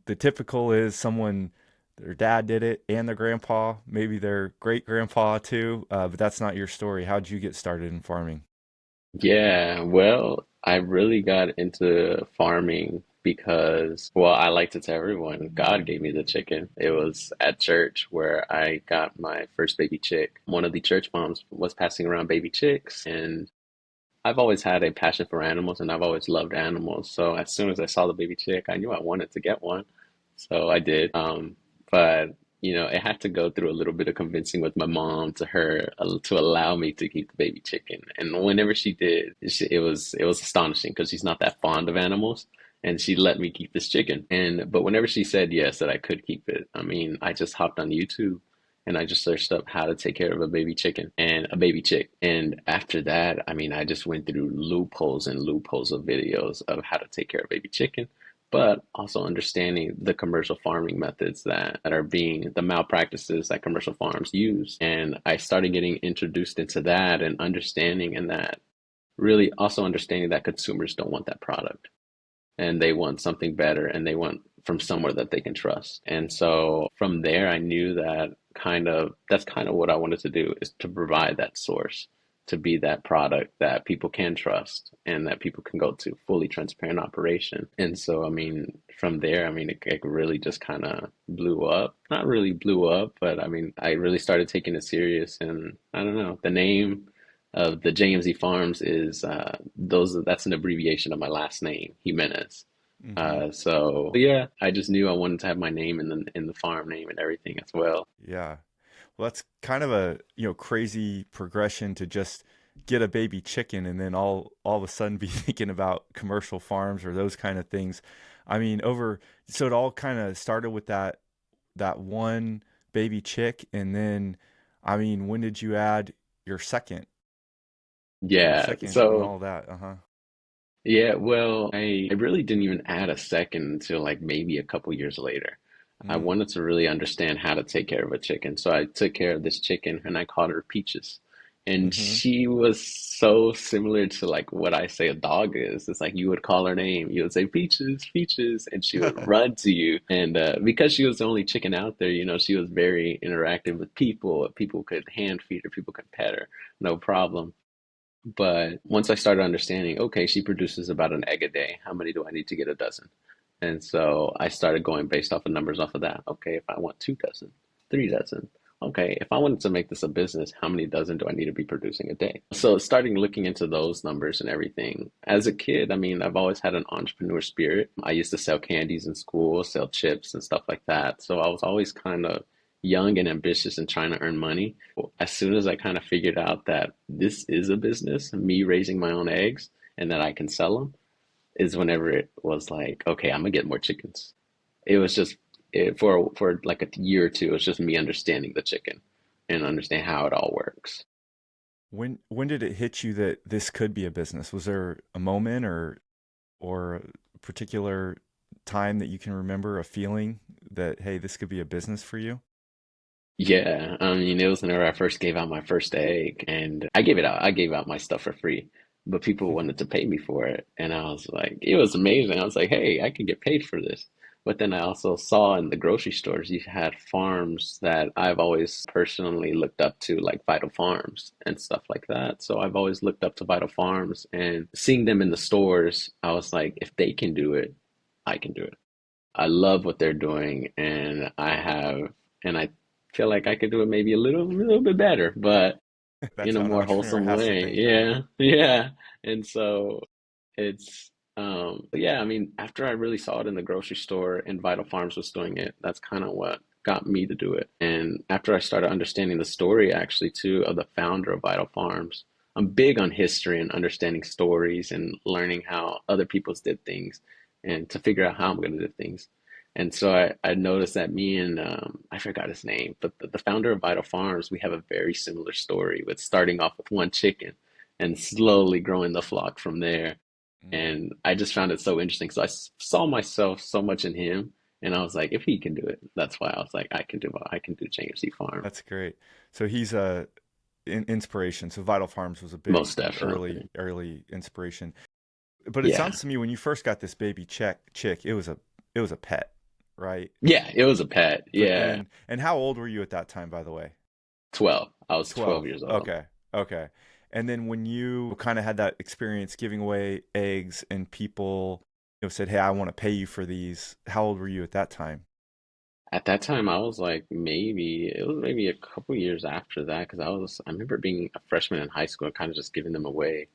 the typical is someone, their dad did it and their grandpa, maybe their great grandpa too. But that's not your story. How'd you get started in farming? Yeah, well, I really got into farming because, well, I like to tell everyone God gave me the chicken. It was at church where I got my first baby chick. One of the church moms was passing around baby chicks, and I've always had a passion for animals and I've always loved animals. So as soon as I saw the baby chick, I knew I wanted to get one. So I did. But it had to go through a little bit of convincing with my mom to her to allow me to keep the baby chicken. And whenever she did, it was astonishing because she's not that fond of animals. And she let me keep this chicken. But whenever she said yes, that I could keep it, I mean, I just hopped on YouTube and I just searched up how to take care of a baby chicken and a baby chick. And after that, I mean, I just went through loopholes and loopholes of videos of how to take care of baby chicken, but also understanding the commercial farming methods that are being the malpractices that commercial farms use. And I started getting introduced into that and understanding and that really also understanding that consumers don't want that product and they want something better and they want from somewhere that they can trust. And so from there, I knew that that's kind of what I wanted to do is to provide that source, to be that product that people can trust and that people can go to, fully transparent operation. And so, I mean, from there, I mean, it really just kind of blew up. Not really blew up, but I mean, I really started taking it serious. And I don't know, the name of the JMZ Farms is that's an abbreviation of my last name, Jimenez. Hmm. So yeah, I just knew I wanted to have my name in the farm name and everything as well. Yeah. Well, that's kind of a, crazy progression to just get a baby chicken and then all of a sudden be thinking about commercial farms or those kind of things. I mean, so it all kind of started with that one baby chick, and then I mean, when did you add your second your Yeah, second and so all that? Uh-huh. yeah, well, I really didn't even add a second until like maybe a couple years later. I Mm. wanted to really understand how to take care of a chicken. So I took care of this chicken and I called her Peaches. And Mhm. she was so similar to like what I say a dog is. It's like you would call her name, you would say Peaches, Peaches, and she would run to you. And because she was the only chicken out there, she was very interactive with people. People could hand feed her, people could pet her, no problem. But once I started understanding, okay, she produces about an egg a day. How many do I need to get a dozen? And so I started going based off of numbers off of that. Okay, if I want 2 dozen, 3 dozen. Okay, if I wanted to make this a business, how many dozen do I need to be producing a day? So starting looking into those numbers and everything. As a kid, I mean, I've always had an entrepreneur spirit. I used to sell candies in school, sell chips and stuff like that. So I was always kind of young and ambitious and trying to earn money. As soon as I kind of figured out that this is a business, me raising my own eggs, and that I can sell them, is whenever it was like, okay, I'm gonna get more chickens. It was just for like a year or two, it was just me understanding the chicken and understand how it all works. When did it hit you that this could be a business? Was there a moment or a particular time that you can remember, a feeling that, hey, this could be a business for you? Yeah, I mean, it was whenever I first gave out my first egg, and I gave it out. I gave out my stuff for free, but people wanted to pay me for it, and I was like, it was amazing. I was like, hey, I can get paid for this. But then I also saw in the grocery stores you had farms that I've always personally looked up to, like Vital Farms and stuff like that. So I've always looked up to Vital Farms, and seeing them in the stores, I was like, if they can do it, I can do it. I love what they're doing, and I feel like I could do it maybe a little bit better, but in That's a how an more entrepreneur wholesome has to way. think, right? Yeah, yeah. And so it's, but yeah, I mean, after I really saw it in the grocery store and Vital Farms was doing it, that's kind of what got me to do it. And after I started understanding the story actually too of the founder of Vital Farms, I'm big on history and understanding stories and learning how other people's did things and to figure out how I'm going to do things. And so I noticed that me and I forgot his name, but the founder of Vital Farms, we have a very similar story with starting off with one chicken and slowly growing the flock from there. Mm. And I just found it so interesting. So saw myself so much in him, and I was like, if he can do it, that's why I was like, I can do JMC Farm. That's great. So he's a inspiration. So Vital Farms was a big Most definitely. early inspiration. But it Yeah. sounds to me when you first got this baby chick, it was a pet. right? Yeah, it was a pet. But Yeah, then, and how old were you at that time, by the way? 12. I was 12 12. years old. Okay. Okay. And then when you kind of had that experience giving away eggs and people, said, "Hey, I want to pay you for these." How old were you at that time? At that time, I was like it was maybe a couple years after that because I remember being a freshman in high school and kind of just giving them away.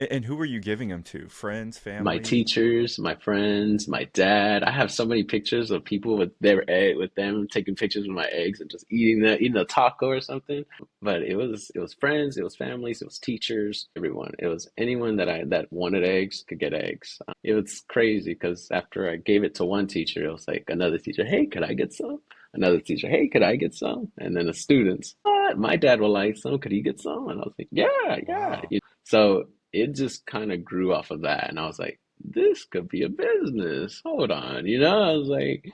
And who were you giving them to? Friends, My family? teachers, my friends, my dad. I have so many pictures of people with their egg with them taking pictures with my eggs and just eating a taco or something. But it was friends, it was families, it was teachers, everyone. It was anyone that wanted eggs could get eggs. It was crazy because after I gave it to one teacher, it was like another teacher, hey, could I get some? Another teacher, hey, could I get some? And then the students, what? My dad would like some. Could he get some? And I was like, yeah, yeah. Wow. So it just kind of grew off of that. And I was like, this could be a business. Hold on, I was like,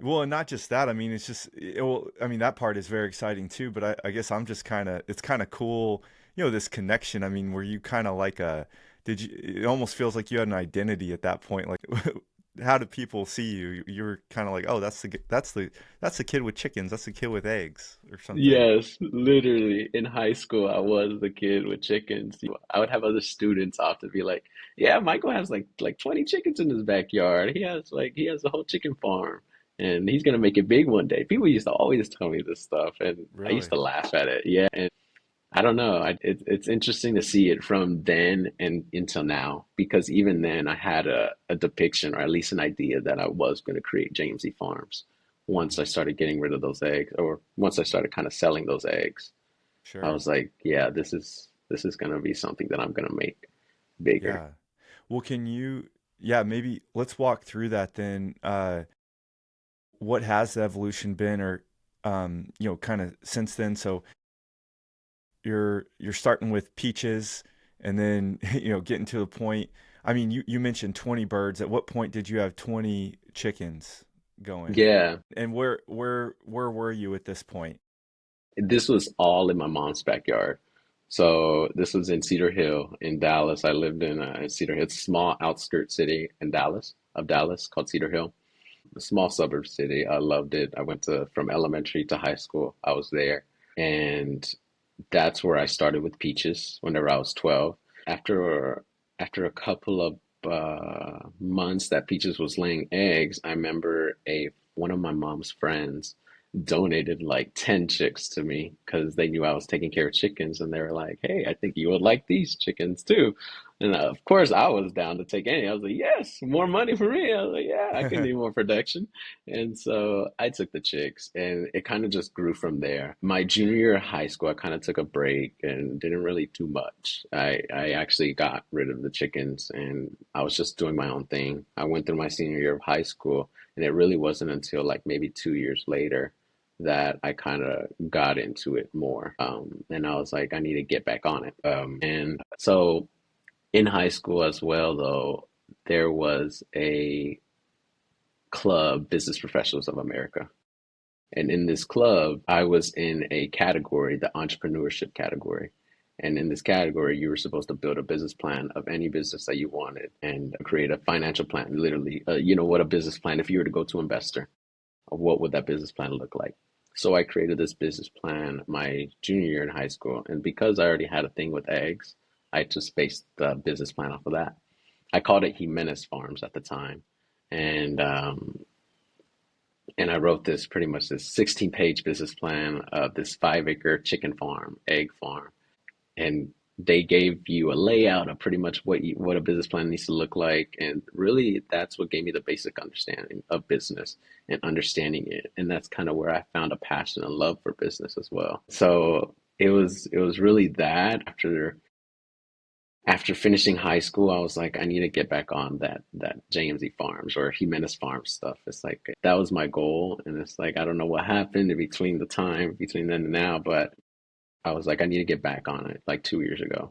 Well, and not just that. I mean, it's just, well, I mean, that part is very exciting too, but I guess I'm just it's kind of cool, this connection. I mean, were you kind of like it almost feels like you had an identity at that point. Like, how do people see you? You were kind of like, oh, that's the kid with chickens. That's the kid with eggs or something. yes, literally in high school, I was the kid with chickens. I would have other students often be like, yeah, Michael has like 20 chickens in his backyard. He has a whole chicken farm. And he's gonna make it big one day. People used to always tell me this stuff, and I used Really? to laugh at it. Yeah, and I don't know. It's interesting to see it from then and until now because even then I had a depiction or at least an idea that I was going to create JMZ Farms once I Hmm. started getting rid of those eggs or once I started kind of selling those eggs. I Sure. was like, yeah, this is going to be something that I'm going to make bigger. Yeah. Well, yeah, maybe let's walk through that then. What has the evolution been or, kind of since then? So you're starting with peaches and then, getting to the point. I mean, you mentioned 20 birds. At what point did you have 20 chickens going? Yeah, And where were you at this point? this was all in my mom's backyard. So this was in Cedar Hill in Dallas. I lived in Cedar Hill. It's a small outskirt city in Dallas called Cedar Hill. A small suburb city. I loved it. I went to from elementary to high school. I was there, and that's where I started with peaches whenever I was 12. After a couple of months that Peaches was laying eggs, I remember a one of my mom's friends donated like 10 chicks to me because they knew I was taking care of chickens and they were like, "Hey, I think you would like these chickens too." And of course, I was down to take any. I was like, "Yes, more money for me." I was like, "Yeah, I can do more production." And so I took the chicks and it kind of just grew from there. My junior year of high school, I kind of took a break and didn't really do much. I actually got rid of the chickens and I was just doing my own thing. I went through my senior year of high school and it really wasn't until like maybe 2 years later that I kind of got into it more. And I was like, I need to get back on it. And so in high school as well, though, there was a club, Business Professionals of America. And in this club, I was in a category, the entrepreneurship category. And in this category, you were supposed to build a business plan of any business that you wanted and create a financial plan. Literally, what a business plan, if you were to go to an investor, what would that business plan look like? So I created this business plan my junior year in high school. And because I already had a thing with eggs, I just based the business plan off of that. I called it Jimenez Farms at the time. And and I wrote this pretty much this 16-page business plan of this 5-acre chicken farm, egg farm. And they gave you a layout of pretty much what a business plan needs to look like. And really, that's what gave me the basic understanding of business and understanding it. And that's kind of where I found a passion and love for business as well. So it was really that after finishing high school, I was like, I need to get back on that JMZ Farms or Jimenez Farms stuff. It's like that was my goal, and it's like I don't know what happened in between the time between then and now, but I was like, I need to get back on it like 2 years ago.